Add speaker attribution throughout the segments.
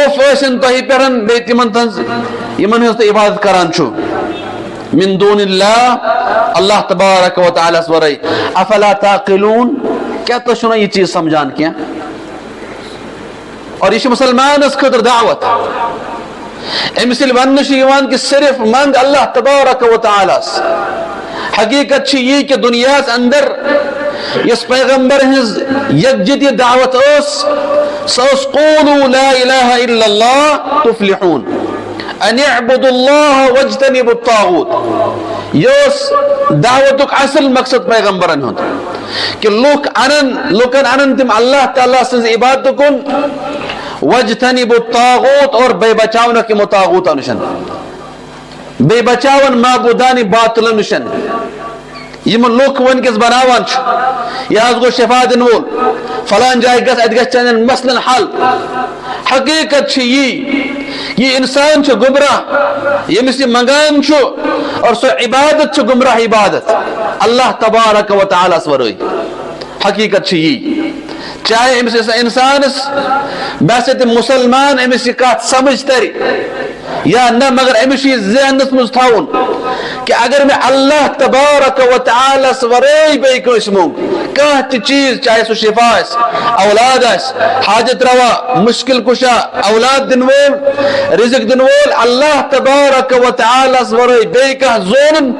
Speaker 1: खौफ इन तह पे यमन हज इबादत करान मिन दूनिल्लाह अल्लाह तबारक व तआला वरै अफला ताक़िलून क्या तो सुना ये चीज समझान क्या। और ये मुसलमान खतर दावत अमिस वन कि सिर्फ मंग अल्लाह तबारक व तआला। हकीकत ये कि दुनिया अंदर इस पैगंबर हज यकजहती दावत क़ूलू ला इलाहा इल्लल्लाह तुफ्लिहून अन अअ्बुदुल्लाह वज्तनिबुत तागूत। यस दावतुक असल मकसद पैगंबरन हुंद कि लुकन अनन तिम अल्लाह ताला सज इबादत कुन वज्तनिबुत तागूत और बे बचावन के मुतागूत अनुशन बे बचावन माबूदानी बातिल अनुशन यम लुक वनकस बनावान यह गो शफा दिन वोल फलान जाय गन मसलन हल। हकीकत ये इंसान गुमराह यमिस मंगान और सो इबादत गुमराह इबादत अल्लाह तबारक व तआला वरै। हकीकत ये चाहे अमिस इंसान बस मुसलमान अमिस कत समझ तरी या न मगर अमिस ज़हनस मज थवन कि अगर मैं अल्लाह तबारक व तआला वरै बे कस मंग कह चीज चाहे सो शिफा औलाद हाजत रवा मुश्किल कुशा औलाद दिन वोल रिज़्क दिन वोल अल्लाह तबारक व तआला वरै बे कह जोन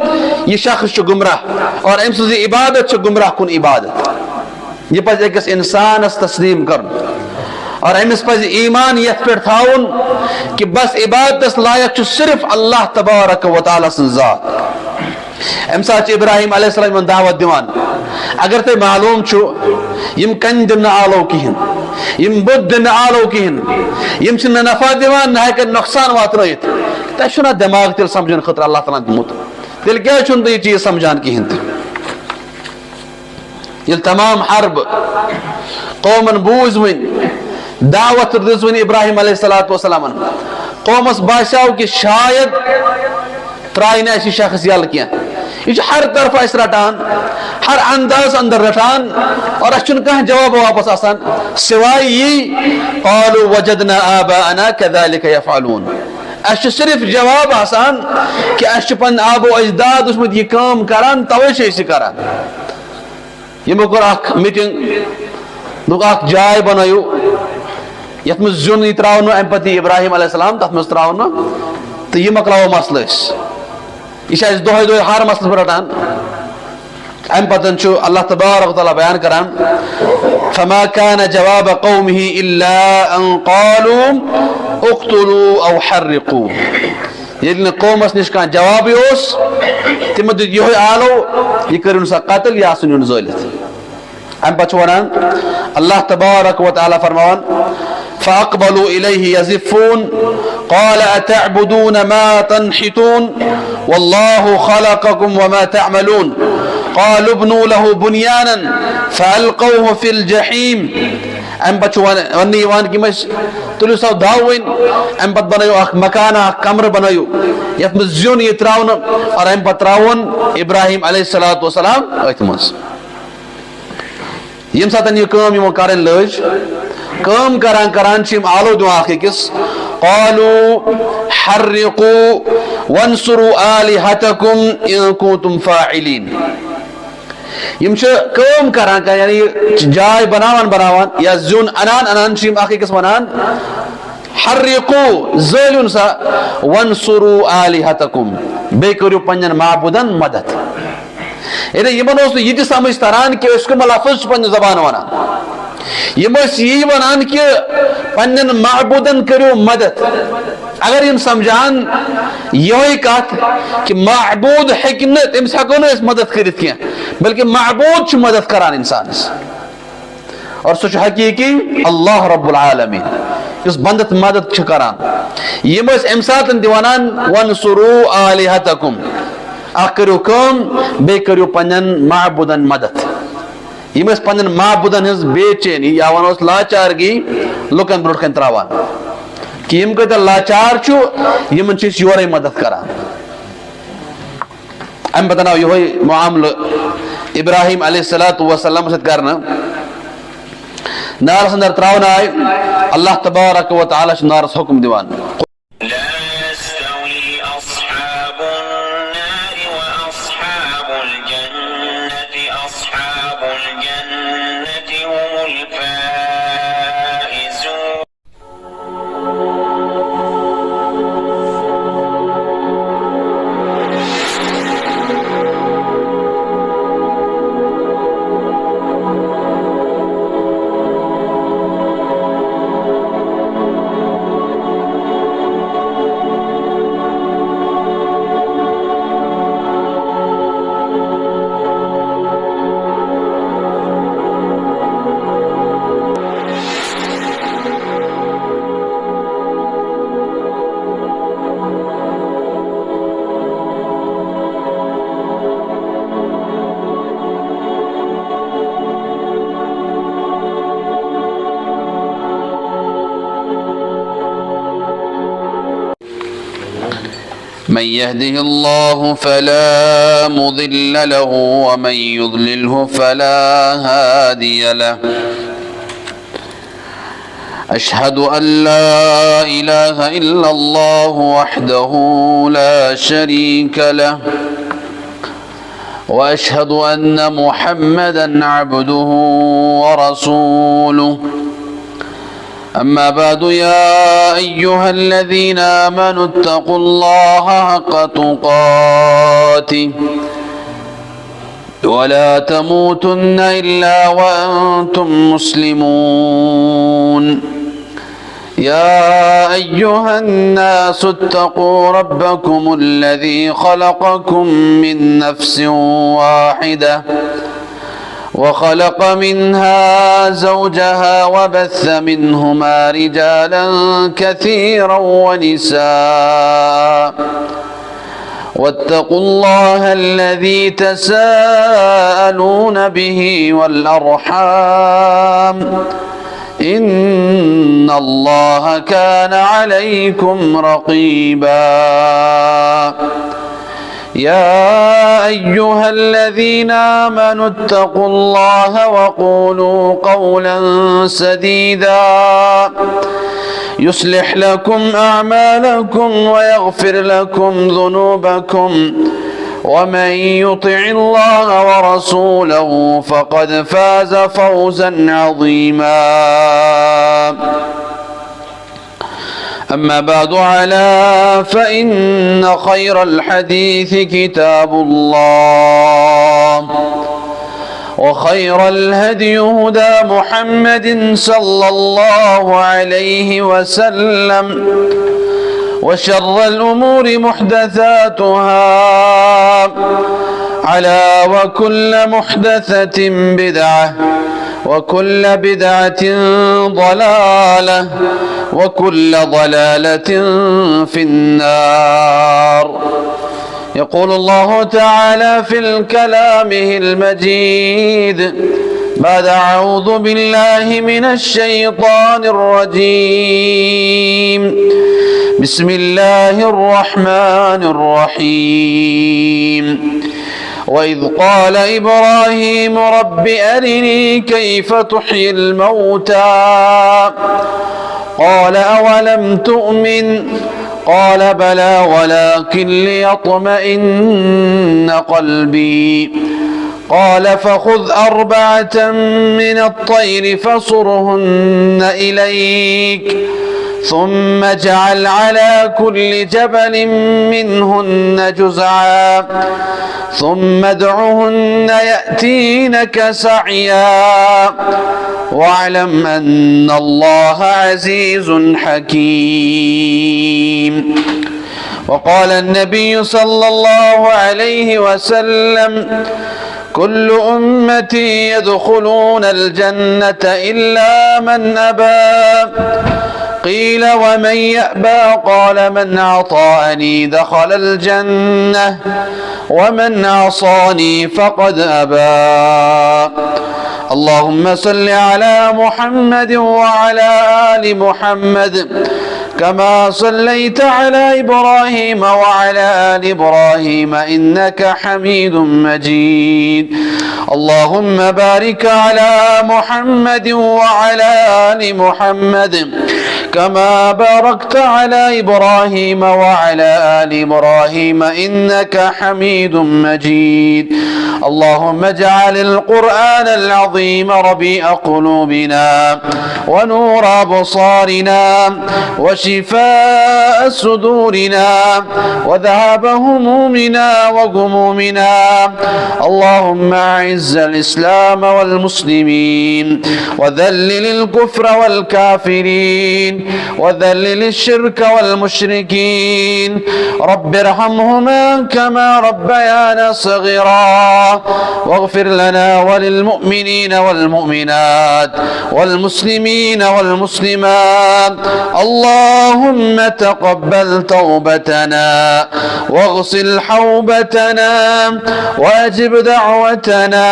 Speaker 1: ये शख्स गुमराह और अमिस इबादत गुमराह कुन इबादत। यह पज अकिस इंसानस तस्लीम कर और अमिस पज ईमान यथ पे थाउन कि बस इबादत लायक सिर्फ अल्लाह तबारक व तआला सं ज़ात। अम साथ इब्राहिम अलैहिस्सलाम दावत दिवान अगर ते मालूम यम कन दिन आलो कहें यम बुद दिन आलो कहें यम नफा दिवान न हेकन नुकसान वातरत तुम दिमाग तेल समझन खतर अल्लाह ताला दिमुत तेल क्या ये चीज समझान कहें। ये तमाम हर्ब कौमन बूज वन दावत दिस वन इब्राहिम अलैहिस्सलाम कौमस बासाव कि शायद त्राय न ऐसी शख्स यल क्या यह हर तरफ रटान हर अंदाज अंदर रटान और अन कह जवाब वापस आसान सिवाय यी क़ालू वजदना आबाअना कज़ालिक यफ़अलून। अस सिर्फ जवाब आसान कि अस पन आबो अजदाद उसमें यह काम करान तवे करान। यमो कोर मीटिंग दुक जाय बनायु यथ मज जुन त्रावन अम पे इब्राहिम अलैहिस्सलाम तथ मज त्रावन तो यह मकलाव मसल यह दोहे दोहे हर मसल रटान अम पतन अल्लाह तबारक व तआला बयान करान फमा कान जवाब कौमिही इल्ला अन क़ालू उक़्तुलू औ हर्रिक़ू। ये कौमस निश कह जवाब तिम दित यो आलो यह करिन सा कत्ल या सुन ज़लित। अम पे वनान अल्लाह तबारक व तआला फरमान फ़अक़बलू इलैहि यज़िफ़ून क़ाल अतअबुदून मा तनहितून वल्लाहु ख़लक़कुम वमा तअमलून क़ालू इब्नू लहू बुनियानन फ़अल्क़ौहु फ़िल जहीम। अम पे वन्नी यवान कि तुलु सो दावन अम पे बनायो मकान कमर बनायो यथ मज जुन यह त्रावन और अम पे त्रावन इब्राहिम अलैहिस्सलाम अथ मज यम सात यह काम यमो करन लज काम करान करान आलो दिवान अकिस क़ालू हर्रिक़ू वंसुरू आलिहतकुम इन कुंतुम फ़ाइलीन। यम काम करान यानी जाय बनावान बनावान या जुन अनान अनान अकिस वनान हर्रिक़ू ज़लियुन सा वंसुरू आलिहतकुम बे करियो पन्नन माबूदन मदद। यमन यह समझ तरान कि लफ्ज़ पन्न ज़बान वनान यम यही वनान कि पन्न महबूदन करो मदद। अगर यम समझान यही कत कि महबूद तमिस हेको न मदद कर बल्कि महबूद मदद करान इंसान और सह हकीकी अल्लाह रब्बुल आलमीन इस बंदत मदद करान। यम अम सात वनान वंसुरू आलिहतकुम करो कम बे करो पन्न महबूदन मदद। यम पन्न महबूदन हज बेचैनी या वनो लाचारगी लुकन ब्रोट कन त्रावान कि यम कत लाचार यमन योरे मदद करान। अम पतन आव यह मामल इब्राहिम अलैहिस्सलातु वस्सलाम सत करना नारस अंदर त्रावन आय अल्लाह तबारक व तआला नारस हुक्म दिवान من يهده الله فلا مضل له ومن يضلله فلا هادي له أشهد أن لا إله إلا الله وحده لا شريك له وأشهد أن محمدا عبده ورسوله أما بعد يا أيها الذين آمنوا اتقوا الله حق تقاته ولا تموتن إلا وأنتم مسلمون يا أيها الناس اتقوا ربكم الذي خلقكم من نفس واحدة وخلق منها زوجها وبث منهما رجالا كثيرا ونساء واتقوا الله الذي تساءلون به والأرحام إن الله كان عليكم رقيبا يا أيها الذين آمنوا اتقوا الله وقولوا قولا سديدا يصلح لكم أعمالكم ويغفر لكم ذنوبكم ومن يطع الله ورسوله فقد فاز فوزا عظيما أما بعد فإن خير الحديث كتاب الله وخير الهدي هدى محمد صلى الله عليه وسلم وشر الأمور محدثاتها وكل محدثة بدعة وكل بدعة ضلالة وكل ضلالة في النار. يقول الله تعالى في الكلامه المجيد بعد أعوذ بالله من الشيطان الرجيم بسم الله الرحمن الرحيم وإذ قال إبراهيم رب أرني كيف تحيي الموتى قال أولم تؤمن قال بلى ولكن ليطمئن قلبي قال فخذ 4 من الطير فصرهن إليك ثم اجعل على كل جبل منهن جزعا ثم ادعهن يأتينك سعيا واعلم أن الله عزيز حكيم. وقال النبي صلى الله عليه وسلم كل أمتي يدخلون الجنة إلا من أبى قيل ومن يأبى قال من أطاعني دخل الجنة ومن عصاني فقد أبى. اللهم صل على محمد وعلى آل محمد كما صليت على إبراهيم وعلى آل إبراهيم إنك حميد مجيد اللهم بارك على محمد وعلى آل محمد كما باركت على إبراهيم وعلى آل إبراهيم إنك حميد مجيد اللهم اجعل القرآن العظيم ربيع قلوبنا ونور أبصارنا وشفاء صدورنا وذهاب همومنا وغمومنا اللهم أعز الإسلام والمسلمين وذلل الكفر والكافرين وذلل الشرك والمشركين رب ارحمهما كما ربيانا صغيرا واغفر لنا وللمؤمنين والمؤمنات والمسلمين والمسلمات اللهم تقبل توبتنا واغسل حوبتنا واجب دعوتنا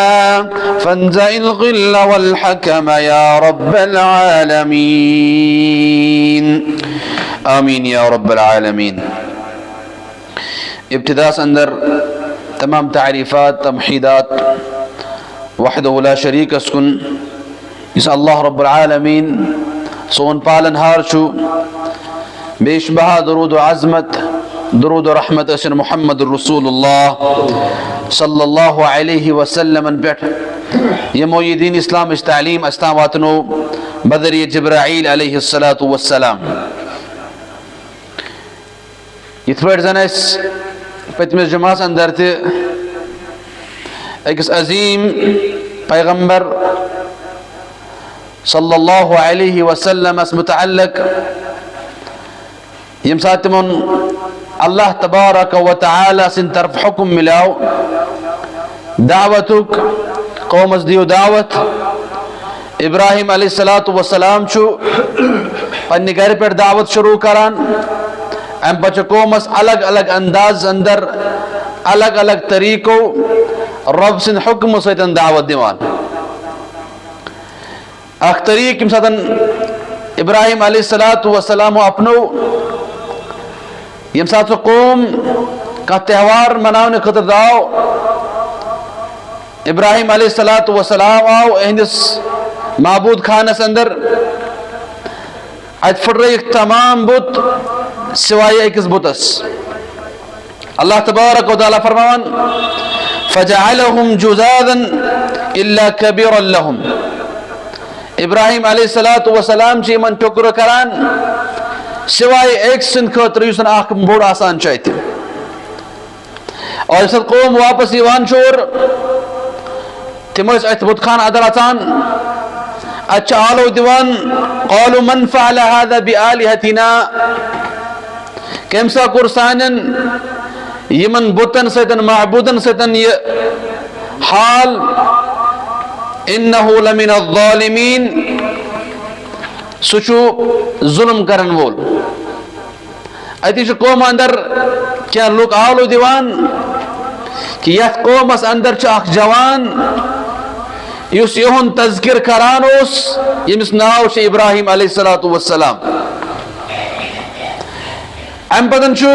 Speaker 1: فانزع الغل والحكم يا رب العالمين آمين يا رب العالمين ابتداء अंदर तमाम तारीफ़ात तमहीदात वहदहु ला शरीक अस्कुन इस अल्लाह रब्बुल आलमीन सोन पालन हार छु बेशबहा दरूद व अज़मत दरूद व रहमत असन मुहम्मद रसूलुल्लाह सल्लल्लाहु अलैहि वसल्लम पेट यमो ये दीन इस्लाम इस तालीम अस्ता वातनो बदर जिब्राईल अलैहिस्सलातु वस्सलाम यिथ पे जन पतमिस जमास अंदर अकिस अजीम पैगंबर सल्लल्लाहु अलैहि वसल्लम मुतअल्लिक यम साथ तिमन अल्लाह तबारक व तआला सिन तरफ हुक्म मिलाओ दावतुक कौमस दियो दावत इब्राहिम अलैहिस्सलातु वस्सलाम छु पन्ने घर पर दावत शुरू करान अम बच कौमस अलग अलग अंदाज अंदर अलग अलग तरीकों रब सिंद हुक्म सतन दावत दिवान अख तरीक यम सातन इब्राहिम अलैहिस्सलातु वस्सलाम अपनो यम सात कौम का त्यौहार मनाने खतर दाओ इब्राहिम अलैहिस्सलातु वस्सलाम आओ एहदिस माबूद खानस अंदर अज फुट रही तमाम बुत सिवाय अकिस बुतस अल्लाह तबारक व तआला फरमान फजअलहुम जुज़ाज़न इल्ला कबीरन लहुम इब्राहिम अलैहिस्सलातु वस्सलाम ची मन टुकर करान सिवाय एक सिन खतर युसन आख बोड़ आसान चाहते और इस कौम वापस यवान छोर तिम अथ बुत खान अदर अचान अच्छा आलो दिवान क़ालू मन फ़अल हाज़ा बिआलिहतिना केमसा कुर सानन यमन बुतन सतन माबूदन सतन ये हाल इन्नहु लमिन अज़्ज़ालिमीन सुचु जुल्म करन वोल अतिश कौम अंदर क्या लोग आलो दिवान कि यह कौमस अंदर अख जवान युस यहुन तज़किर करान ओस यमिस नाव छ इब्राहिम अलैहिस्सलातु वस्सलाम अम पतन छु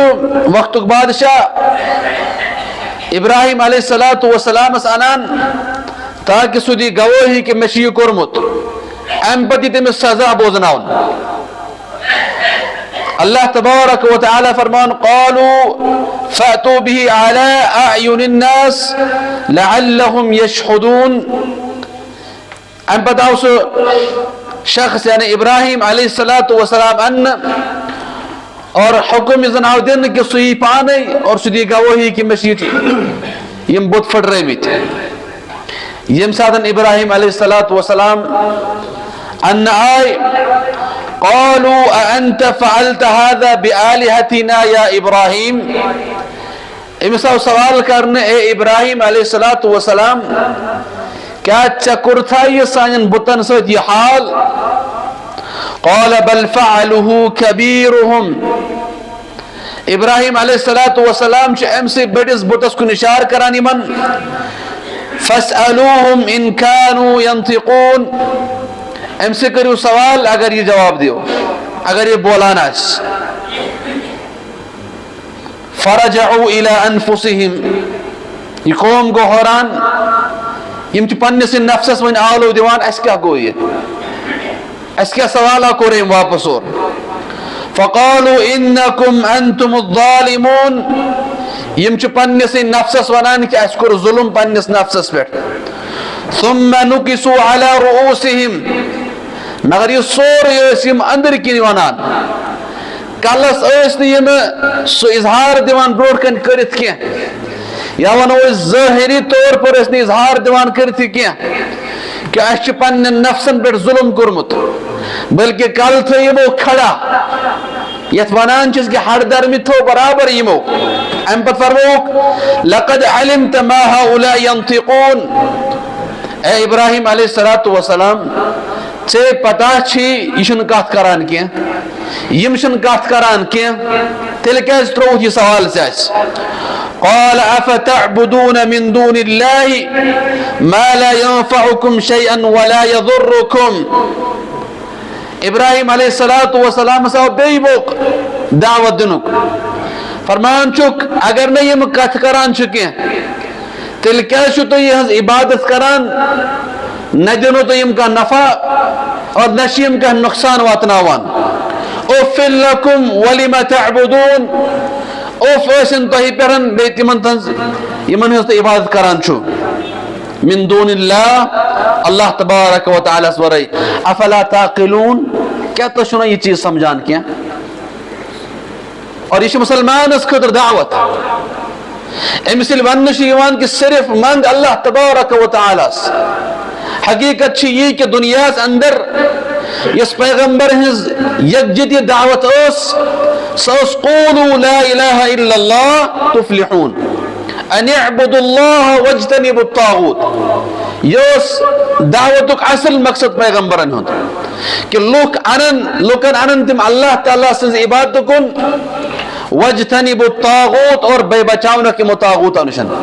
Speaker 1: वक्तुक बादशाह इब्राहिम अलैहिस्सलातु वस्सलाम अनान ताकि सुदी गवाही के मशी कोरमुत अम पति तमिस सजा बोजनाउन अल्लाह तबारक व तआला फरमान क़ालू फ़अतू बिही अला अयुनिन नास लअल्लहुम यशहुदून अम बताओ सो शख्स यानी इब्राहिम अलैहिस्सलातु वस्सलाम अन्न और हुक्म जनाव दिन के सुई पाने और सुदी गवाही की मशीत यम बुत फट रहे मित यम सादन इब्राहिम अलैहिस्सलातु वस्सलाम अन्न आय क़ालू अअंत फ़अलत हाज़ा बिआलिहतिना या इब्राहिम इमसा सवाल करने ए इब्राहिम अलैहिस्सलातु वस्सलाम क्या चकुर था ये सायन बुतन सत ये हाल क़ाल बल फ़अलुहु कबीरुहुम इब्राहिम अलैहिस्सलातु वस्सलाम च एमसे बड़िस बुतस को निशार करानी मन फस्अलूहुम इन कानू यंतिकून एमसे करो सवाल अगर ये जवाब दियो अगर ये बोलान आस फरजऊ इला अनफुसिहिम ये कौम गो हैरान यम पन्निस नफ्सस वन आलो दिवान अस क्या गो ये अस क्या सवाल कोर वापस और फकालू इन्नकुम अंतुमुज़्ज़ालिमून यम पन्निस नफ्सस वनान कि अस कोर जुल्म पन्निस नफ्सस पे सुम्मा नुकिसू अला रुऊसिहिम मगर ये सोरे अंदर किन वनान कलस सह इजहार दिवान ब्रोट कन करित क्या या वनो ज़ाहिरी तौर पर इजहार दिवान करित क्या कि अस पन्न नफ्सन पे जुल्म कोरमुत बल्कि कल थो यमो खड़ा यथ वनान कि हर दरमि थो बराबर यमो अम पत फरमोक लक़द अलिमत मा हाउला यंतिक़ून ए इब्राहिम अलैहिस्सलातु वस्सलाम चे पता छी यह कत करान क्या यम कत करान क्या तेल क्या त्रोह यह सवाल से क़ाल अफ़तअबुदून मिन दूनिल्लाहि मा ला यंफ़उकुम शयअन व ला यज़ुर्रुकुम इब्राहिम अलैहिस्सलातु वस्सलाम साहब बेई बोक दावत दिनुक फरमान चुक अगर न यम कत करान क्या तेल क्या तो यह इबादत करान न दिनो तो यम का नफा और नशीम का नुकसान वातनावान उफ़्फ़िल लकुम वलिमा तअबुदून उफ़ ऐसन तही परन बेतिमन यमन हस्त इबादत करान छु मिन दूनिल्लाह अल्लाह तबारक व तआला वरई अफला ताक़िलून क्या तो सुना ये चीज समझान क्या और ये मुसलमान इस खतर दावत अमिसल वन कि सिर्फ मंग अल्लाह तबारक व तआला हकीकत ये कि दुनिया अंदर इस पैगंबर हिज यकजहती दावत सस क़ूलू ला इलाहा इल्लल्लाह तुफ़्लिहून अनिअबुदुल्लाह वज्तनिबुत ताग़ूत यस दावतुक असल मकसद पैगंबरन हुंद कि लुकन अनन तिम अल्लाह ताला सज इबादत कुन वज्तनिबुत ताग़ूत और बे बचावन के मुतागूत अनुशन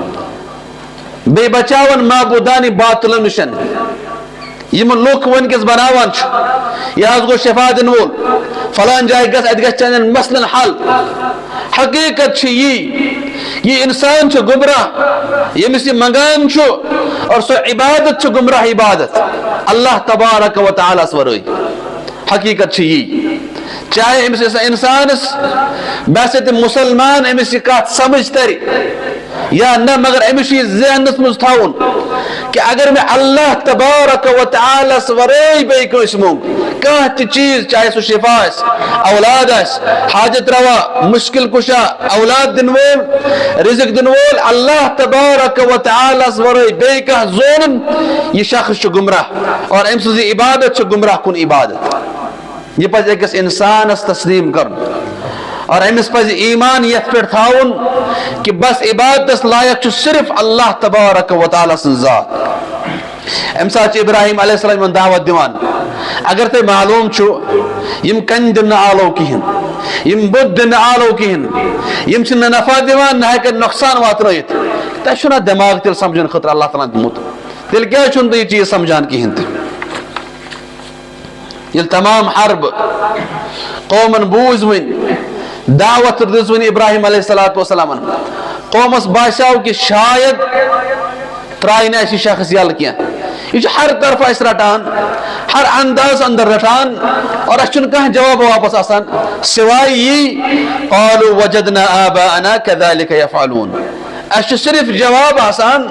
Speaker 1: बे बचावन माबूदानी बातिल निशन यम लुक वनकस बनावान यह गो शफा दिन वोल फलान जाय गन मसलन हल हकीकत ये इंसान गुमराह यमिस मंगान और सो इबादत गुमराह इबादत अल्लाह तबारक व तआला वरई हकीकत ये चाहे अमिस इंसान बस मुसलमान अमिस कत समझ तरी या न मगर अमिस ज़हनस मज थवन कि अगर मैं अल्लाह तबारक व तआला वरई बे कस मंग कह चीज चाहे सो शिफा औलाद हाजत रवा मुश्किल कुशा औलाद दिन वोल रिज़्क़ दिन वोल अल्लाह तबारक व तआला वरई बे कह जोन ये शख्स गुमराह और अम सज इबादत गुमराह कुन इबादत यह पज अकिस इंसानस तस्लीम कर और अमिस पज ईमान यथ पे थाउन कि बस इबादत लायक सिर्फ अल्लाह तबारक व तआला सं ज़ात अम साथ इब्राहिम अलैहिस्सलाम दावत दिवान अगर ते मालूम छु यम कन दिन आलो किहन यम बुद दिन आलो किहन यम छ नफा दिवान न है नुकसान वातनयत तशना दिमाग तिल समझन खतर अल्लाह ताला दिमुत तिल क्या छुन ये चीज समझान किहन ये तमाम हर्ब कौमन बूज वन दावत दिस वन इब्राहिम अलैहिस्सलातु वस्सलाम कौमस बाशाव कि शायद त्राय न शख्स यल क्या यह हर तरफ अस रटान हर अंदाज अंदर रटान और अस कह जवाब वापस आसान सिवाय यी क़ालू वजदना आबाअना कज़ालिक यफ़अलून अस सिर्फ जवाब आसान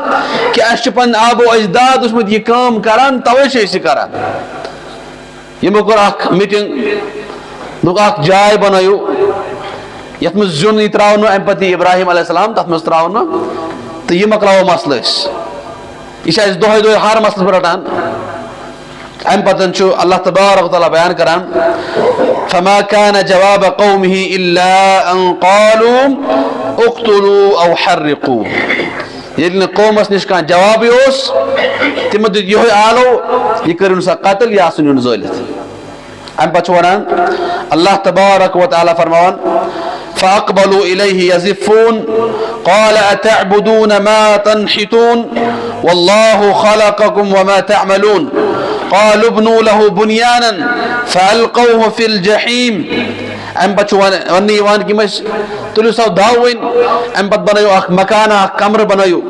Speaker 1: कि अस पन आबो अजदाद उसमें यह काम करान तवे से करान यमो कोर अख मीटिंग दुक अख जाय बनायो यथ में जुन त्रावन अम पति इब्राहिम अलैहिस्सलाम तथ में त्रावन तो यह मकलाओ मसल यह दोहे दोहे हर मसल पर रटान अम पतन अल्लाह तबारक व तआला बयान करान फमा कान जवाब कौमिही इल्ला अन क़ालू उक़्तुलू औ हर्रिक़ू ये कौमस निश कह जवाब तिम दित यो आलो यह करिन सा कत्ल या सुन जलित अम पे वन अल्लाह तबारक व तआला फरमान فأقبلوا إليه يزفون قال أتعبدون ما تنحتون والله خلقكم وما تعملون قالوا ابنوا له بنيانا فألقوه في الجحيم أم بچوانی وان کی مش تلو سو داوین أم بت بنایو اخ مکان اخ کمر بنایو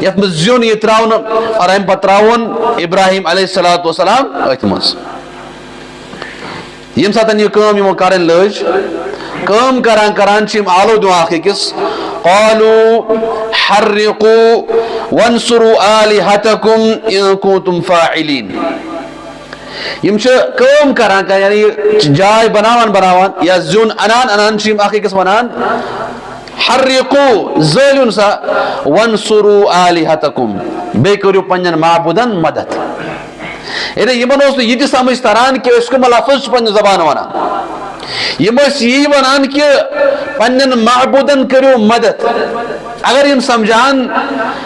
Speaker 1: یت مزیون یتراون اور أم بتراون إبراهيم عليه الصلاة والسلام اتمس یم ساتن یہ کام یمو کرن لج کام کران کران چیم آلو دو آخی کس قالوا حرقوا وانصروا آلهتكم إن كنتم فاعلين یم چھ کام کران کران یعنی جائے بناوان یا زون انان چیم آخی کس ونان حرقوا زلیون سا وانصروا آلهتكم بے کریو پنجن معبودن مدد یعنی یمن اوس یہ تہ سمجھ تران کہ اس کو لفظ پن زبان ونان یم یہ ونان کہ پنن معبودن کریو مدد اگر یم سمجھان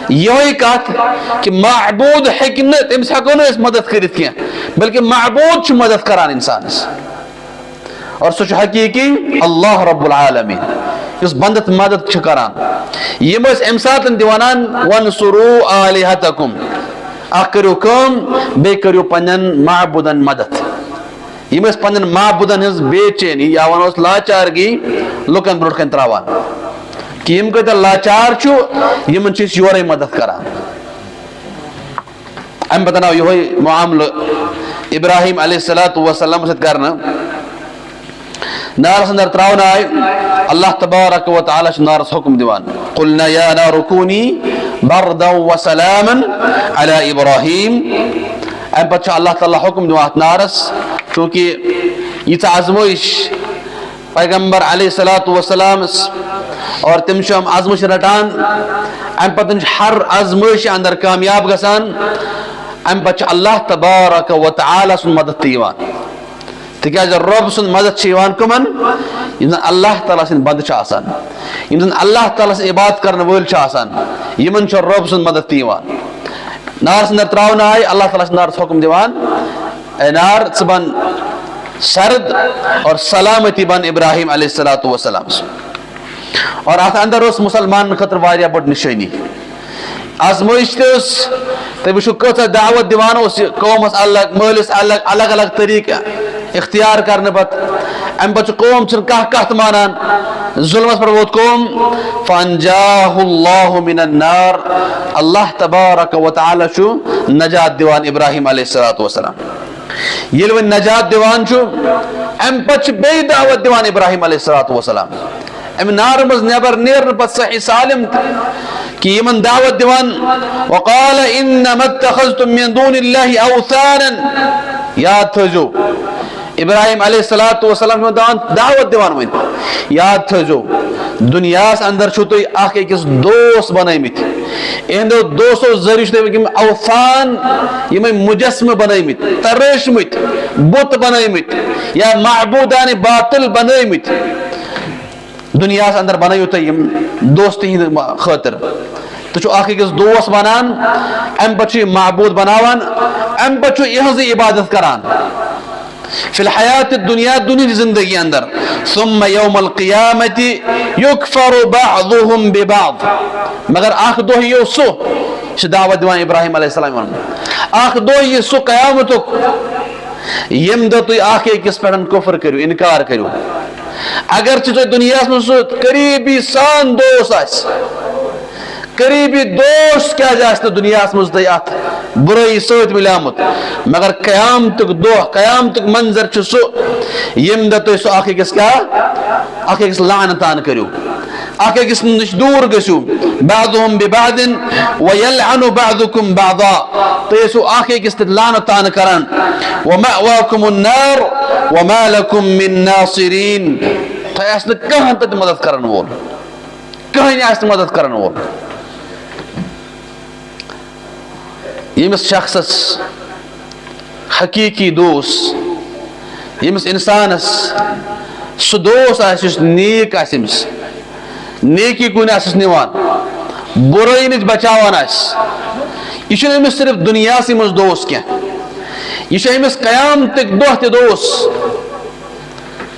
Speaker 1: یہ کت کہ معبود ہیکہ تمس ہیکو نہ مدد کرت کی بلکہ معبود چھ مدد کران انسانس اور سو حقیقی اللہ رب العالمین اس بندت مدد چھ کران یم ام ساتن دیوانان وانصروا آلهتکم اخ کریو کم بے کریو پنن معبودن مدد یم پنن معبودن ہز بے چینی یا ونوس لاچارگی لوکن برونٹ کن تراوان کہ یم کتا لاچار چھو یمن چیز یورے مدد کران ام بتناو یہ معامل ابراہیم علیہ السلام سے کرنا نار سندر تراؤن آئے اللہ تبارک و تعالی نارس حکم دیوان قلنا یا نار کونی بردا وسلاما علی ابراہیم ام پتہ اللہ تعالی حکم دیوان نارس چونکہ یہ آزمائش پیغمبر علیہ السلام اور تم ہم آزمائش رٹان ام پتہ ہر آزمائش اندر کامیاب گسان ام پتہ اللہ تبارک و تعالی سن مدد تیوان تکیاز رب سن مدد چیوان کمن یمن اللہ تعالی سن بند چھ آسان یمن اللہ تعالی سن عبادت کرن وول چھ آسان یمن چھ رب سن مدد تیوان نار سن تراون آئی اللہ تعالی سن نار حکم دیوان اے نار ژبن سرد اور سلامتی بن ابراہیم علیہ السلام اور اتھ اندر اس مسلمان خطر واریاہ بڑ نشانی آزمائش تس تھی وچھو کتہ دعوت دیوان اس قومس الگ مالس الگ الگ الگ طریقہ اختیار کرنے پت ام پتہ قوم چھ کت مانان ظلمس پر ووت قوم فانجاہ اللہ من النار اللہ تبارک و تعالی چھ نجات دیوان ابراہیم علیہ السلام یل و نجات دیوان چھ ام پتہ بے دعوت دیوان ابراہیم علیہ السلام ام نار مز نبر نیرن پت صحیح سالم کہ یمن دعوت دیوان وقال انما اتخذتم من دون اللہ اوثانا یاد تھجو ابراہیم علیہ السلام دعوت دیوان ون یاد تھجو دنیا اندر چھو تو اخ اکس دوست بنائمت اہندو دوستو ذریعہ چھو اوثان یم مجسم بنائمت ترشمت بت بنائمت یا معبودان باطل بنائمت دنیا اندر بنائیو تو یم دوستی خاطر تو چھو اخ اکس دوست بنان ام پچھو معبود بناوان ام پچھو یہاں عبادت کران فی الحیات الدنیا دنیا زندگی اندر ثم یوم القیامت یکفر بعضهم ببعض مگر آخ دو ہی سو دعوت دیوان ابراہیم علیہ السلام آخ دو ہی سو قیامتک یم دو تو آخ ایکس پیڑن کفر کرو انکار کرو اگر تو دنیا میں سو قریبی سان دوست آس قریبی دوست کیا جاس تو دنیا میں ات برائی سوت ملامت مگر قیامتک دو قیامتک منظر چھ سو یم دتو سو اخ کس کیا اخ کس لعنتان کرو اخ کس نش دور گسو بعضهم ببعض ويلعن بعضكم بعضا تو سو اخ کس لعنتان کران ومأواكم النار وما لكم من ناصرين تو اس کہاں تک مدد کرن وول کہاں اس مدد کرن وول یمس شخصس حقیقی دوست یمس انسانس سو دوست آسس نیک آسمس نیکی کن آسس نوان برائی نش بچاوان آس یہ امس صرف دنیا سی مز دوست کیا یہ امس قیامتک دہ تہ دوست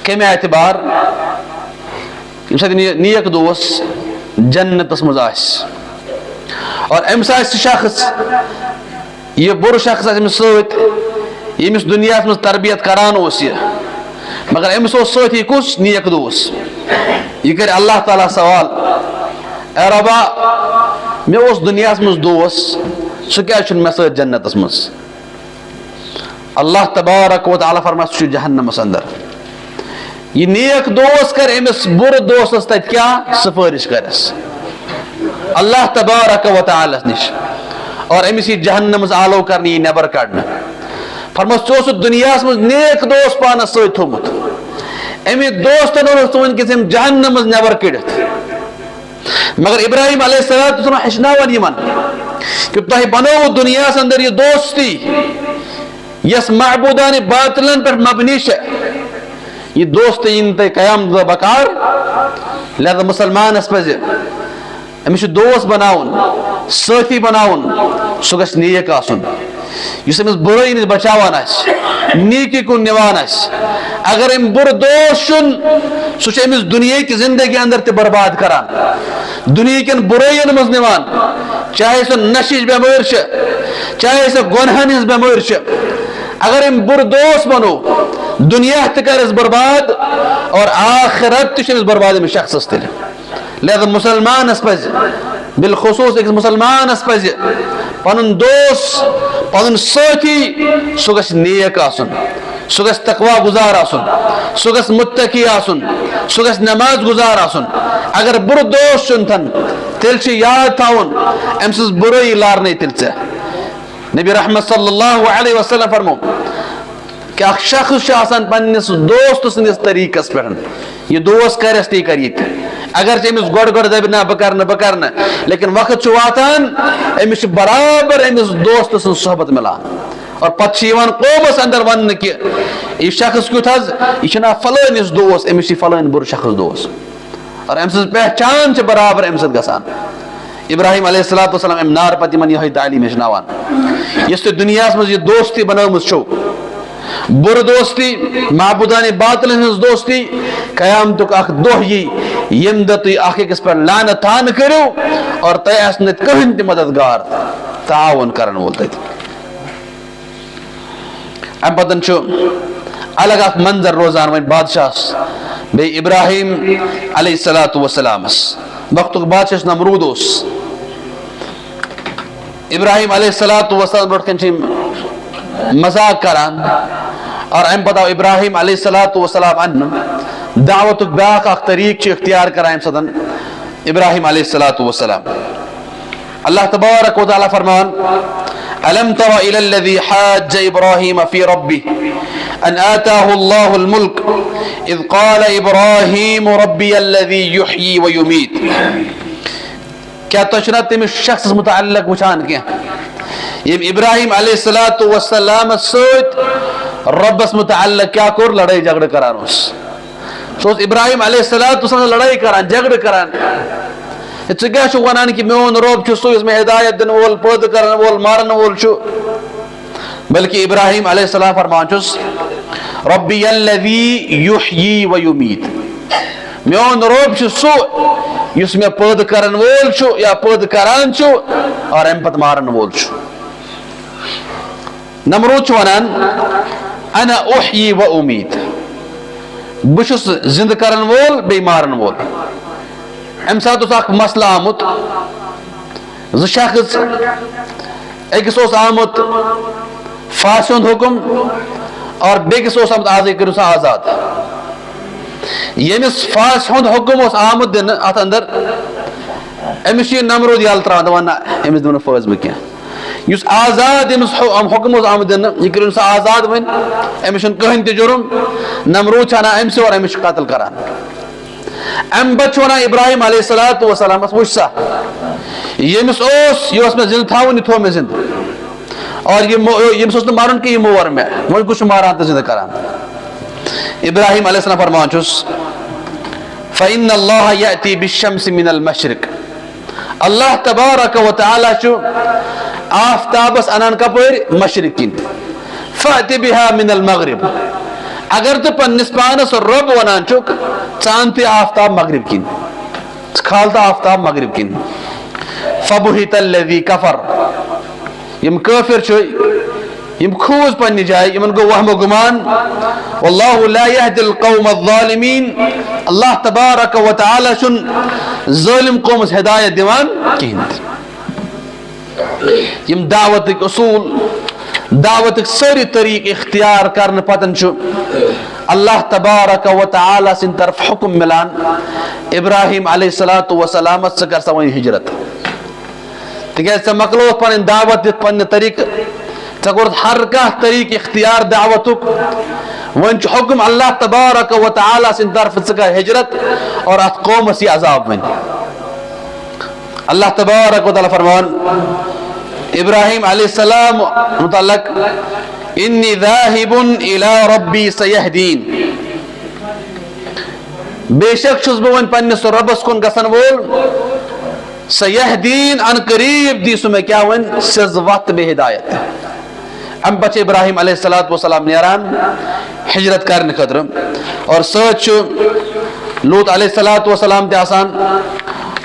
Speaker 1: کمہ اعتبار नेक दोस्त जन्नतस मज और अमिस शख्स यह बुर शख्स अमिस सत यमिस दुनिया मज तरबियत करान मगर अमिस सती कुस नेक दोस्त यह कर अल्लाह ताला सवाल ए रबा मे दुनिया मज दोस्त सह क्या मे सत जन्नतस मज अल्लाह तबारक व तआला फरमा सह जहन्नमस अंदर यह नेक दोस्त कर अमिस बुर दोस्तस तत क्या सिफारिश करस अल्लाह तबारक व तआला निश और अमिस यह जहन्नम आलो करने यह नबर कड़न फरमास चो दुनिया मज नेक दोस्त पानस सत थोमुत अमि दोस्तन वनकस जहन्नम नबर कड़ित मगर इब्राहिम अलैहिस्सलाम हेचनावन यमन कि तुह बनोव दुनिया अंदर यह दोस्ती यस महबूदान बातिलन पर मबनी यह दोस्ती इन तय कयाम बकार लिहाजा मुसलमानस पज अमिस दोस्त बनाउन साथी बनाउन सह गछ नेक आसुन युस अमिस बुराई नश बचावान नीकी कुन निवान अगर अम बुर दोस्त सह अमिस दुनिया की जिंदगी अंदर ते बर्बाद करान दुनिया कन बुराइन मज निवान चाहे सह नशिश बेमार चाहे सह गुनहन हज बेमार अगर अम बुर दोस्त बनो दुनिया तस बर्बाद और आखिरत तमिस बर्बाद अमिस शख्स तेल लिहाजा मुसलमानस पज बिलखुसूस एक मुसलमानस पज पनुन दोस्त पनुन साथी सह गछ नेक आसुन सह गछ तकवा गुजार आसुन सह गछ मुत्तकी आसुन सह गछ नमाज गुजार आसुन अगर बुर दोस्त चुनथन तेल याद थाउन अम सज बुराई लारने तेल चे नबी रहमत सल्लल्लाहु अलैहि वसल्लम फरमो कि अख शख्स पन्निस दोस्त सनिस तरीकस पे यह दोस्त करस ती कर अगर अमिस गोड़ गोड़ दब ना बह कर लेकिन वक्त वातान अमिस बराबर अमिस दोस्त सं सोहबत मिलान और पे कौमस अंदर वन कि यह शख्स क्युत यह फलानिस दोस्त अमिस फलान बुर शख्स दोस्त और अम पहचान बराबर अम ग इब्राहिम अलैहिस्सलाम अम नार पे यह तालीम हेचनावान यस दुनिया मज यह दोस्ती बनोमुत बुर दोस्ती महबूदान बातिल हज दोस्ती कयामतुक अख दोह यम दह तुम अकिस पे लानत तान करो और तह न कहीं त मददगार ताउन कर वोल तत अम पतन अलग अख मंजर रोजान वन बादशाह बे इब्राहिम अलैहिस्सलाम वक्तुक बादशाह नमरूद इब्राहिम अलैहिस्सलाम ब्रोट मजाक करान और अम पता इब्राहिम अलैहिस्सलाम अन दावत ब्याख अख तरीक इख्तियार कर अम सदन इब्राहिम अलैहिस्सलाम अल्लाह तबारक व तआला फरमान अलम तरा इलल्लज़ी हाज्ज इब्राहिम फी रब्बिही अन आताहु अल्लाहुल मुल्क इज़ क़ाल इब्राहिम रब्बियल्लज़ी युह्यी व युमीत क्या तुम तमिस शख्स मुतअल्लिक़ वुचान क्या यम इब्राहिम अलैहिस्सलाम सत रब्बस मुतअल्लिक़ क्या कोर लड़ाई झगड़ करान सह इब्राहिम अलैहिस्सलाम लड़ाई करान झगड़ करान क्या वन कि मोन रब सह मे हिदायत दिन वोल पैद कर वोल मारन वोल बल्कि इब्राहिम अलैहिस्सलाम फरमान रब्बियल्लज़ी युह्यी व युमीत मोन रब सह युस मे पैद करन वोल या पैद करान और अम पत मारन वोल नमरूद वनान अना उह्यी व उमीत बुशुस जिंद करन वोल बे मारन वोल अम सात मसला आमुत ज शख्स अकिस आमुत फांसी हुंद हुक्म और बेकिस आमुत आज करू सा आजाद यमिस फांसी हुंद हुक्म आमुत दिन अत अंदर अमिस नमरूद यल त्रा वन अमिस दिन फज बह क्या युस आजाद हुक्म आमुत दिन यह कर आजाद वन अमिस कहीं त जुर्म नमरूद अमिस और अमिस कत्ल करान अम बच वन इब्राहिम अलैहिस्सलाम वुच सा यमिस यह मे जिंद थवन थो मे जिंद और यमिस मारुन कि मोर मे वो कुछ मारान तो जिंद करान इब्राहिम अलैहिस्सलाम फरमान फ़इन्नल्लाह यअती बिश्शम्सि मिनल मशरिक़ अल्लाह तबारक व तआला आफ्ताबस अनान कपर मशरिक किन फ़अति बिहा मिनल मग़रिब अगर तो पन्निस पानस रब वनान चुक चांद आफ्ताब मगरिब किन खालता आफ्ताब मगरिब किन फबुहितल्लज़ी कफर यम काफिर छ यम खूज पन्नि जाय यमन गो वहम गुमान वल्लाहु ला यहदिल कौम अज़्ज़ालिमीन अल्लाह तबारक व तआला छुन ज़ालिम कौमस हिदायत दिवान किन यम दावत उसूल दावत सारी तरीक इख्तियार करने पतन छु अल्लाह तबारक व तआला सिन तरफ हुक्म मिलान इब्राहिम अलैहिस्सलातु व सलाम से कर सवई हिजरत तिके मकलो पन दावत दित पन तरीक तकोर हर का तरीक इख्तियार दावतुक वन हुक्म अल्लाह तबारक व तआला सिन तरफ से कर हिजरत और अत कौम सी अजाब में अल्लाह तबारक व तआला फरमान इब्राहिम अलैहिस्सलाम मुतल्लक इन्नी ज़ाहिबुन इला रब्बी सयहदीन बेशक छुस बवन पन्निस रब्बस कुन गसन वोल सयहदीन अन करीब दी सुमे क्या वन सिज वक्त बे हिदायत अम बचे इब्राहिम अलैहिस्सलातु वस्सलाम नेरान हिजरत करने खतर और सच लूत अलैहिस्सलातु वस्सलाम ते आसान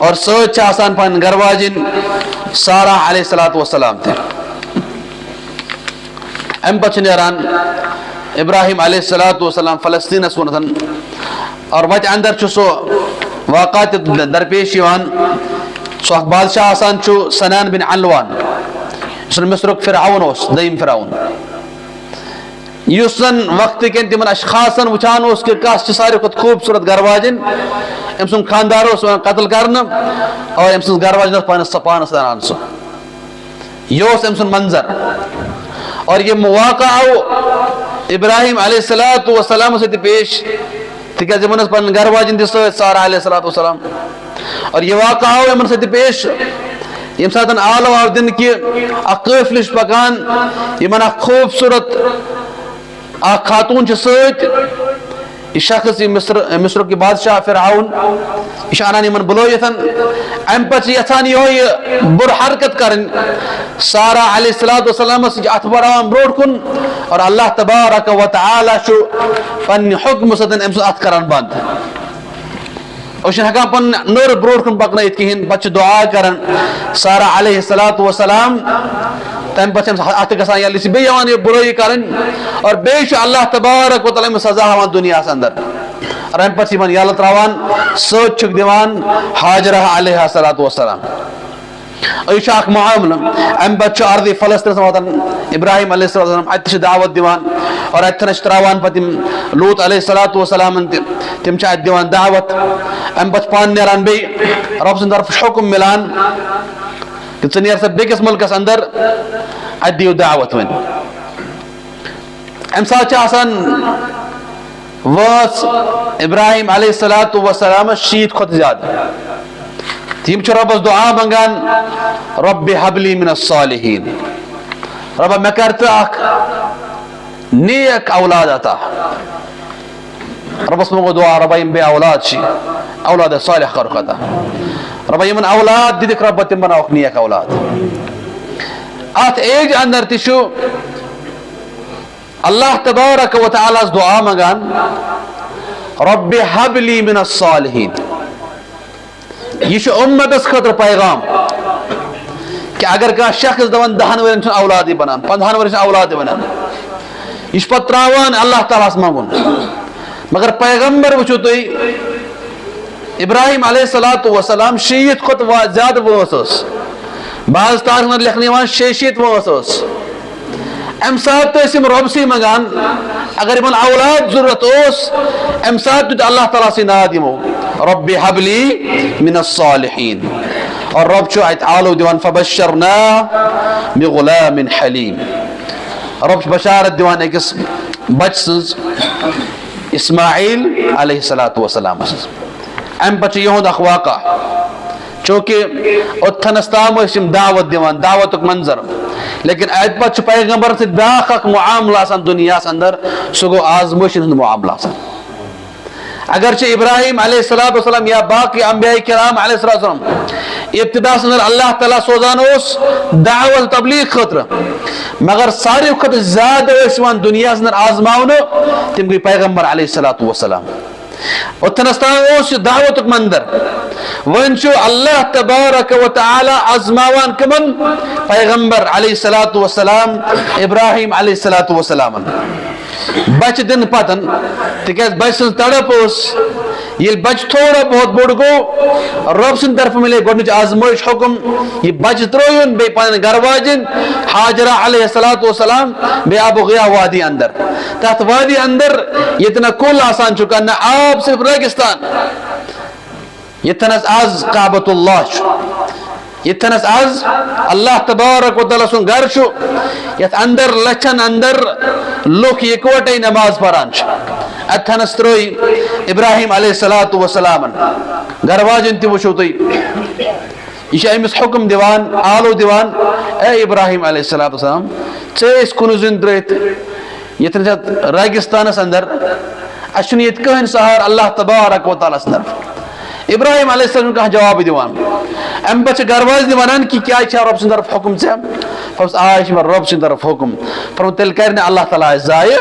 Speaker 1: और सच आसान पन गरवाजिन सारा अलैहिस्सलातु वस्सलाम थे अम बच नेरान इब्राहिम अलैहिस्सलातु वस्सलाम फलस्तीन सुनतन और वत अंदर छु सो वाक़ात दरपेश यवान सो बादशाह आसान छु सनान बिन अलवान सुन मिस्रुक फिरऔन ओस दईम फिरऔन युसन वक्त के तिमन अशखासन वचान ओस के कास सारे खुद खूबसूरत गरवाजिन अम सुन खानदार ओस कत्ल करन और अम सुन गरवाजिन पानस सपानस दान सो योस अम सुन मंजर और ये मौका आओ इब्राहिम अलैहिस्सलातु वस्सलाम से पेश तिका जमनस पन गरवाजिन दिस सारा अलैहिस्सलातु वस्सलाम और ये वाक़ा आओ अमन से पेश यम सातन आलो और दिन की अकफलिश पकान यमन खूबसूरत आ खातून सत शख्स मिस्र के बादशाह फिरऔन इशाना यमन बुलोयथन अम पे यथान ये बुर हरकत कर सारा अलैहिस्सलातु वस्सलाम अथ बरान ब्रोड कुन और अल्लाह तबारक व तआला छु पन हुक्म सदन अम अथ करन बंद हका पन नर ब्रोड कुन पकन कहें पे दुआ करन सारा अलैहिस्सलातु वस्सलाम तम पे अत गसान बे ये बुराई कर और बे अल्लाह तबारक व तआला सजा हवान दुनिया अंदर और अम पे यल त्रावान सच दिवान हाजरा अलैहिस्सलातु वस्सलाम और यह मामला अम पे अर्द फलस्तीन वातान इब्राहिम अलैहिस्सलाम अत दावत दिवान और अतन त्रावान पे लूत अलैहिस्सलातु वस्सलाम तिम अत दिवान दावत अम पे पान नेरान बे रब सद तरफ हुक्म मिलान कि नीर सा बेकिस मुल्कस अंदर अत दियो दावत वन अम सात वास इब्राहिम अलैहिस्सलातु वस्सलाम शीत खुद ज्यादा तिम रबस दुआ मंगान रब्बि हबली मिनस सालिहीन रब मे कर नेक औलाद अता रबस मंगो दुआ रब बे औलाद सालिह कर अता रब यमन औलाद दिख रब तिम बनाओ नेक औलाद अत एज अंदर तिशु अल्लाह तबारक व तआला दुआ मंगान रब्बि हबली मिनस सालिहीन यह उम्मतस खतर पैगाम कि अगर कह शख्स दवन 10 वर औलाद बनान 15 वर औलाद बनान यह पे त्रावान अल्लाह ताला मंगुन मगर पैगंबर वो तुम इब्राहिम अलैहिस्सलातु वस्सलाम शीत खुद ज्यादा वस बाज तारीख लिखने 600 वस अम सात रब से मंगान अगर इन औलाद जरूरत अम सात अल्लाह ताला से ना दिमो रब्बि हबली मिनस सालिहीन और रब अत आलो दिवान फबशरना बिगुलामिन हलीम रब बशारत दिवान अकिस बच सज इस्माइल अलैहिस्सलातु वस्सलाम अम पे यहद अख वाक़ा चूँकि उत्थनस ताम दावत दिवान दावत मंजर लेकिन अत पे पैगंबर से ब्याख मुआमला दुनिया अंदर सह गो आजमश मुआमला अगर इब्राहिम अलैहिस्सलाम या बाकी अंबिया किराम अलैहिस्सलाम इब्तिदास अंदर अल्लाह ताला सोजान दावत तबलीग खतर, मगर सारे खत ज्यादा दुनिया अंदर आजमावन तम गई पैगम्बर अलैहिस्सलातु वस्सलाम। उतनस तान दावत मंदर वन अल्लाह तबारक व तआला आजमावान कमन पैगम्बर अलैहिस्सलातु वस्सलाम इब्राहिम अलैहिस्सलातु वस्सलाम बच दिन पतन तिक बच सज तड़प ये बच थोड़ा बहुत बोड़ गो रब सद तरफ मिले गोच आजमाइश हुक्म ये बच त्रोन बे पन घर वाजन हाजरा अलैहिस्सलातु वस्सलाम बे अबू गया वादी अंदर तथ वादी अंदर इतना कुल आसान चुका न आप सिर्फ रेगिस्तान यतनस आज काबतुल्लाह यतनस आज अल्लाह तबारक व तआला सुन घर यथ अंदर लछन अंदर लोग इकवटे नमाज परान अथनस त्रोई इब्राहिम अलैहिस्सलातु वस्सलाम घर वाजन तु वुचो तुई यह अमिस हुक्म दिवान आलो दिवान ए इब्राहिम अलैहिस्सलातु वस्सलाम चे कुन जुन त्रित यतन रेगिस्तानस अंदर अशन ये कहन सहार अल्लाह तबारक व तआला तरफ इब्राहिम अलैहिस्सलाम का जवाब दिवान अम पे गरवाज वन कि क्या रब सद तरफ हुक्म से आज रब सद तरफ हुक्म तेल कर अल्लाह ताला जाय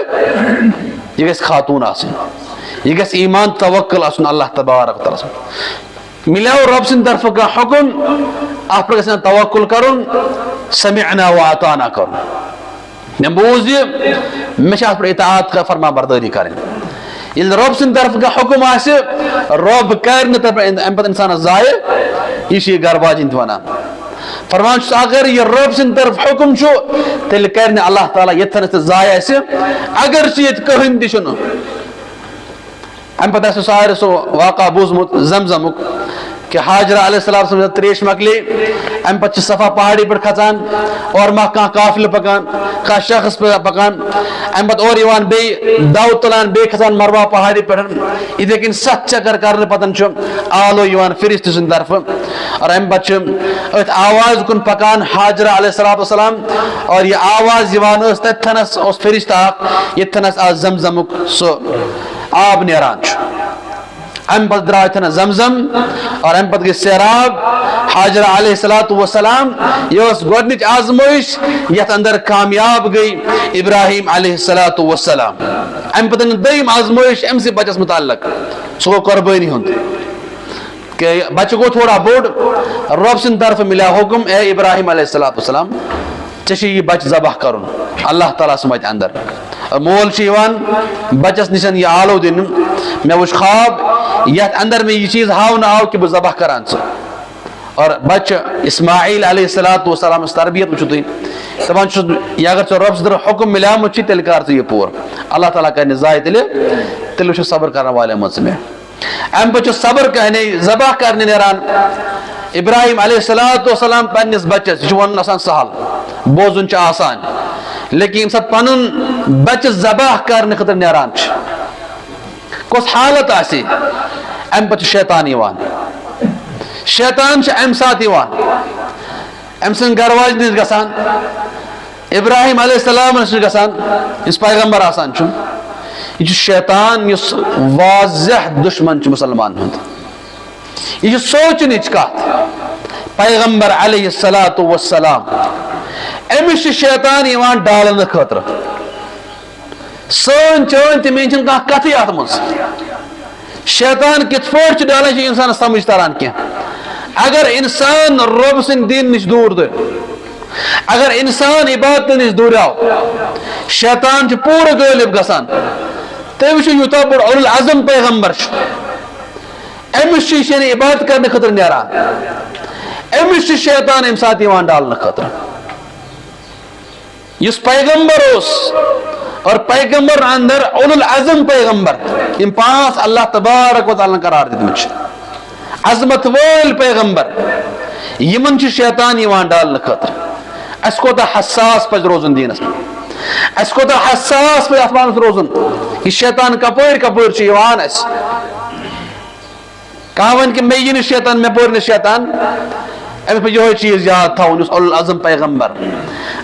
Speaker 1: यह गस खातून यह गस ईमान तवक्कल अल्लाह तबारक व तआला मिलाओ रब सद तरफ का हुक्म अत पे गस तवक्कुल करुन समिअना व अताना करुन मे बूज मे पे इताअत का फरमा बरदारी करें ये रब सद तरफ का हुक्म रब कर इंसान जाय यह गरवाजिन वन फरमान अगर यह रब सद तरफ हुक्म तेल कर अल्लाह ताला यथन जाय अगर ये कहन तुम अम पे सारे सो वाक़ा बूजमुत जमजमुक कि हाजरा अलैहिस्सलाम त्रेश मकले अम पे सफा पहाड़ी पे खचान और मा कह काफिल पकान कह शख्स पकान अम पे और बे दाव तुलान बे खचान मरवा पहाड़ी पे इथे कन 7 चक्कर कर पतन आलो फिरिश्त सद तरफ और अम पे आवाज कुन पकान हाजरा अलैहिस्सलाम और यह आवाज तथनस फिरिश्त यथनस आ जमजमुक सो आब नेरान अम पे द्राय थन जमजम और अम पे गई सैराब हाजरा अलैहिस्सलातु वस्सलाम यह गोडनिच आजमाइश यथ अंदर कामयाब गई इब्राहिम अलैहिस्सलातु वस्सलाम अम पे दयम आजमाइश अम बचस मुताल्लिक सो कुर्बानी हुंद कि बच्चे गो थोड़ा बोड़ रब सद तरफ मिला हुक्म ए इब्राहिम अलैहिस्सलातु वस्सलाम चे यह बच जबह करुन अल्लाह ताला समझ अंदर मोल बचस निशन यह आलो दिन मे वो ख्वाब यथ अंदर में यह चीज हाव न आव कि बह जबह करान और बच इस्माइल अलैहिस्सलातु वस्सलाम तरबियत वो तुम दपान अगर चे रब सद हुक्म मिलामुत तेल कर यह पूर अल्लाह ताला कर जाय तेल वो सबर कर वाले मज मे अम पे सबर कहने जबह करने नेरान इब्राहिम अलैहिस्सलातु वस्सलाम पन्निस बच्चस यह वन सहल बोजुन आसान लेकिन सब पन बच जबह करने खतर नेरान कस हालत अम पे शैतान शैतान अम सात अम सद गरवाज नश गसान इब्राहिम अलैहिस्सलाम नश गसान इस पैगम्बर आसान यह शैतान इस वाज़ह दुश्मन मुसलमान हुंद यह सोचन कत पैगम्बर अलैहिस्सलातु वस्सलाम अमिस शैतान डालन खतर सन चन तमें कह कथ अत मज शैतान कित पे डालन इंसान समझ तरान कह अगर इंसान रब सद दीन नश दूर अगर इंसान इबादत नश दूर शैतान पूरा गालिब गसान तम यूता बोड़ उलुल अज़म पैगम्बर अमिस इबादत करने खतर नेरान अमिस शैतान अम सात डालने खतर इस पैगम्बर और पैगम्बर अंदर उलुल अज़म पैगम्बर इन 5 अल्लाह तबारक व तआला करार दितमत अजमत वोल पैगम्बर यमन शैतान डालने खतर अस कोता हसास पज रोजन दीनस अस कोता हसास पे अत रोजन कि शैतान कपर कपर कह वन कि मे यह शैतान मे पोर शैतान अम पे यह चीज याद थवन उलुल अज़म पैगम्बर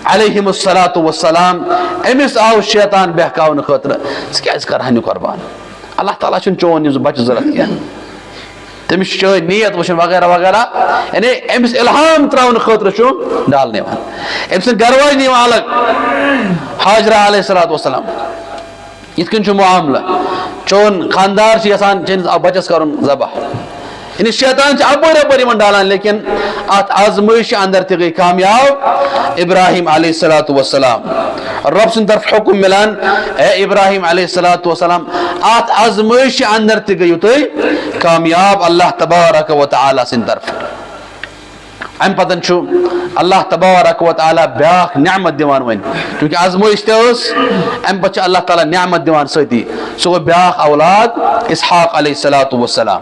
Speaker 1: अलैहिस्सलातु वस्सलाम अमिस आव शैतान बहकावन खतर क्या कर कुर्बान अल्लाह ताला चोन बच जरूरत क्या तमिस नीयत वुचन वगैरह वगैरह यानी अमिस इल्हाम त्रावन खतर डाल निवान अम सद गरवाज निवान अलग हाजरा अलैहिस्सलातु वस्सलाम इतकन मुआमला चोन खानदार यसान चंस बचस कर जबह यानी शैतान अपर अपर डालान लेकिन अत आजमैश अंदर ते गई कामयाब इब्राहिम अलैहिस्सलातु वस्सलाम रब सिंद तरफ हुक्म मिलान ए इब्राहिम अलैहिस्सलातु वस्सलाम अत आजमैश अंदर ते गई तुम कामयाब अल्लाह तबारक व तआला सिंद तरफ अम पतन अल्लाह तबारक व तआला ब्याख नेमत दिवान वन क्योंकि आजमैश अम पे अल्लाह ताला नेमत दिवान सती सो ब्याख औलाद इसहाक अलैहिस्सलातु वस्सलाम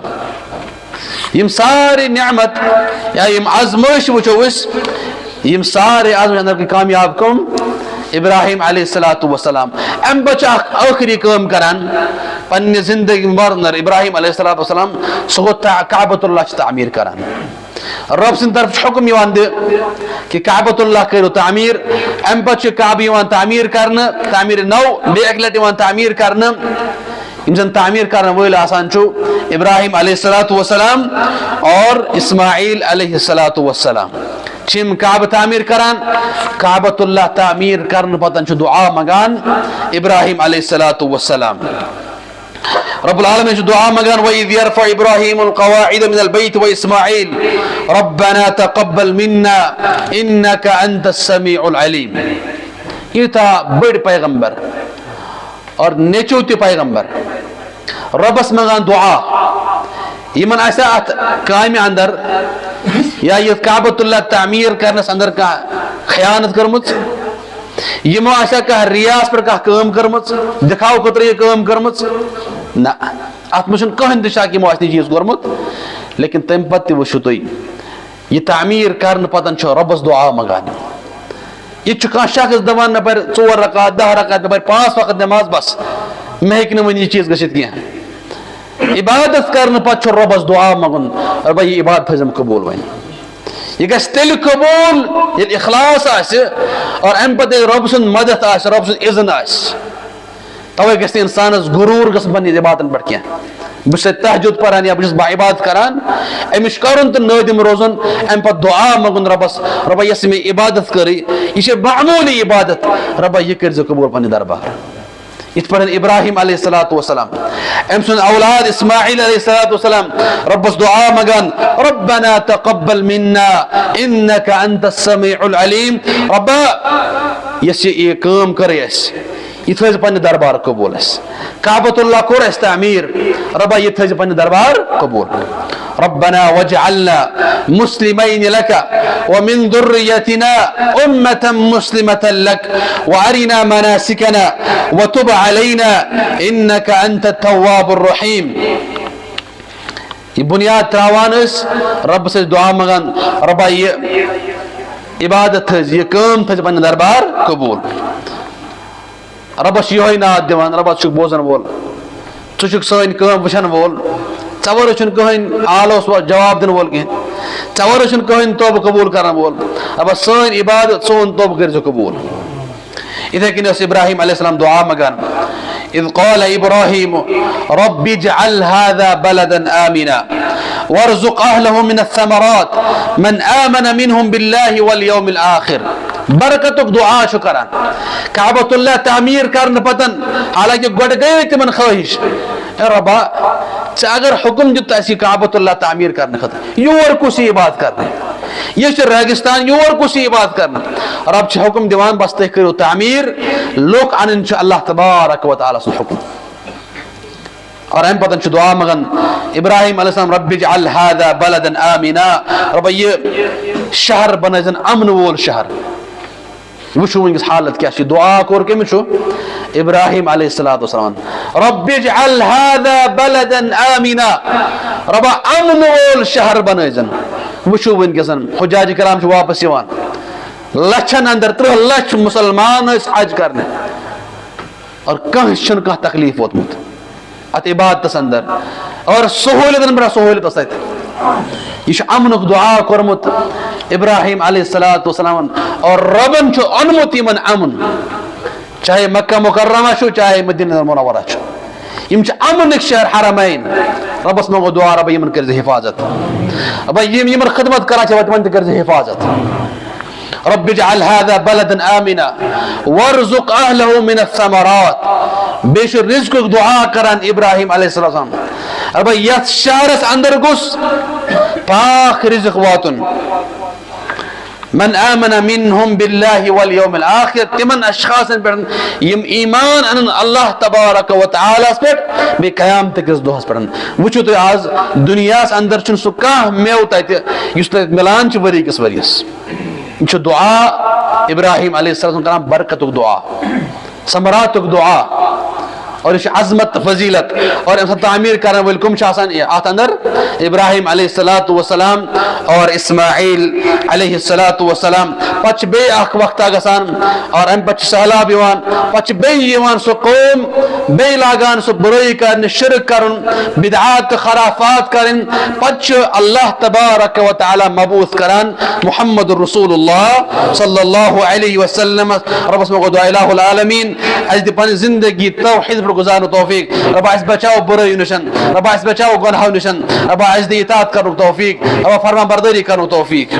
Speaker 1: यम सारे नेमत या यम आजमैश वुचो यम सारे आजमैश अंदर कामयाब कम इब्राहिम अलैहिस्सलातु वस्सलाम अम पे आखिरी काम करान पन्ने जिंदगी मुबारक इब्राहिम अलैहिस्सलातु वस्सलाम सो काबतुल्लाह तामीर करान रब सिंद तरफ हुक्म यवान दे कि काबतुल्लाह करो तामीर अम पे काब यवान तामीर करने तामीर नौ बे एक लट यवान तामीर करने इमजन तामीर करने वोल आसान छु इब्राहिम अलैहिस्सलातु वस्सलाम और इस्माइल अलैहिस्सलातु वस्सलाम छिम काब तामीर करान काबतुल्लाह तामीर करने पतन छु दुआ मगान इब्राहिम अलैहिस्सलातु वस्सलाम रब्बुल आलमीन दुआ मगान व इज़ यरफ़अ इब्राहीमुल क़वाइद मिनल बैत व इस्माइल रब्बना तक़ब्बल मिन्ना इन्नका अंतस समीउल अलीम। ये था बड़ पैगंबर और नेचुती पैगंबर रबस मगान दुआ यमन ऐसा काम अंदर या ये काबतुल्लाह तामीर करने अंदर का खयानत करमुत यमो ऐसा कह रियास पर कह काम करमुत दिखाओ कतर ये काम करमुत ना अत मुझन कहन दिशा की मुआसनी चीज करमुत लेकिन तम पत्ति वुचु तुई ये तामीर करने पतन छ रबस दुआ मगान ये कह शख्स दवान न पर 4 रकात 10 रकात न पर 5 वक्त नमाज बस मैं हेक वन यह चीज गसित कह इबादत करने पत रबस दुआ मगन और भाई इबादत फजम कबूल वन यह गल कबूल ये इखलास और अम पे रब सुंद मदद रब सुंद इज़न तवे गस इंसानस गुरूर गस बन इबादतन पे कह बस तहजुद परान या बस इबादत करान अमिश करुन तो नदिम रोजन अम पे दुआ मगुन रबस रब यस मे इबादत करी यह मामूली इबादत रब यह कर कबूल पन्ने दरबार इत पर इब्राहिम अलैहिस्सलातु वस्सलाम अम सुन औलाद इस्माइल अलैहिस्सलातु वस्सलाम रब्बस दुआ मगन रब्बना तक़ब्बल मिन्ना इन्नका अंतस समीउल अलीम रब यस ये काम करे यह थे पे दरबार कबूल काबतुल्लाह कोर तामीर रब यह थे पे दरबार कबूल रब्बना वजअलना मुस्लिमैन लक व मिन दुर्रियतिना उम्मतन मुस्लिमतन लक व अरिना मनासिकना व तुब अलैना इन्नका अंतत तव्वाबुर रहीम। ये बुनियाद त्रावान रब से दुआ मगन रब ये इबादत थे ये काम थे पे दरबार कबूल रबस यो नाद दिवान रबस बोजन वोल षुक सन कम वुचन वोल चवर कहन आलोस जवाब दिन वोल कह चवर कहन तोब कबूल कर वोल रबस सन इबादत सोन तोब कर कबूल इथे कन इब्राहिम अलैहिस्सलाम दुआ मगन is क़ाल Ibrahim rabbi इजअल हाज़ा बलदन Amina वरज़ुक़ अहलहु minus समरात मन आमन मिनहुम बिल्लाहि वल यौमिल आखिर बरकतुक दुआ शुकरान काबतुल्लाह तामीर करने पतन हालांकि गड गए तिमन ख्वाहिश रबा अगर हुक्म दिता काबतुल्लाह तामीर करने खतर योर कुछ इबादत करने ये रेगिस्तान योर कुछ इबादत करने रब हुक्म दिवान बस तह करो तामीर लोक अन अल्लाह तबारक व तआला सुन हुक्म और अम पतन दुआ मगन इब्राहिम अलैहिस्सलाम रब्बि इजअल हाज़ा बलदन आमिना रब ये शहर बनजन अमन वोल शहर वुचु वंगिस हालत क्या दुआ कोर कम इब्राहिम अलैहिस्सलातु वस्सलाम रब्बि इजअल हाज़ा बलदन आमिना रब अमन वोल शहर बनजन वुचु वंगिस हुज्जाज कराम वापस यवान लक्षन अंदर 3 लाख मुसलमान हज करने और कह तकलीफ वोतमुत अत इबादत अंदर और सहूलियत बड़ा सहूलियत यह अमनुक दुआ कोरमुत इब्राहिम अलैहिस्सलातु वस्सलाम और रबन अनुमत यमन अमन चाहे मक्का मुकर्रमा चाहे मदीना मुनव्वरा यम अमन शहर हरमैन रबस मंगो दुआ रब यमन कर हिफाजत अब यमन खिदमत करा तमन कर हिफाजत रब इजअल हाज़ा बलदन आमिना वर्ज़ुक़ अहलहु मिन अस्समरात बेश रिज़्क़ दुआ करान इब्राहिम अलैहिस्सलाम अब यथ शहरस अंदर गुस पाक रिज़्क़ वातुन मन आमन मिनहुम बिल्लाहि वल यौमिल आखिर तिमन अशखासन पे यम ईमान अनन अल्लाह तबारक व तआला पे बे क़यामत किस दोहस पे वुचो तो आज दुनिया अंदर छुन सु कह मेव तते युस तते मिलान छ वरी किस वरियस छ दुआ इब्राहिम अलैहिस्सलाम करा बरकतुक दुआ समरातुक दुआ और इस अजमत फजीलत और तामीर करने वाले कुम शासन आत अंदर इब्राहिम अलैहिस्सलातु वस्सलाम और इस्माइल अलैहिस्सलातु वस्सलाम पच बे अख वक्त गसान और अम पच सहलाब यवान पच बे यवान सो कौम बे लागान सो बुराई करन शिरक करन बिदआत खराफात करन पच अल्लाह तबारक व तआला मबूस करान मुहम्मदुर रसूलुल्लाह सल्लल्लाहु अलैहि वसल्लम रब्बस मगो दुआ इलाहुल आलमीन आज दी पानी जिंदगी तौहीद गुजारो तौफीक रब्बा इस बचाओ बुराई निशन रब्बा इस बचाओ गुनाह निशन रब्बा इस दी इताअत करो तौफीक रब्बा फरमा बरदारी करो तौफीक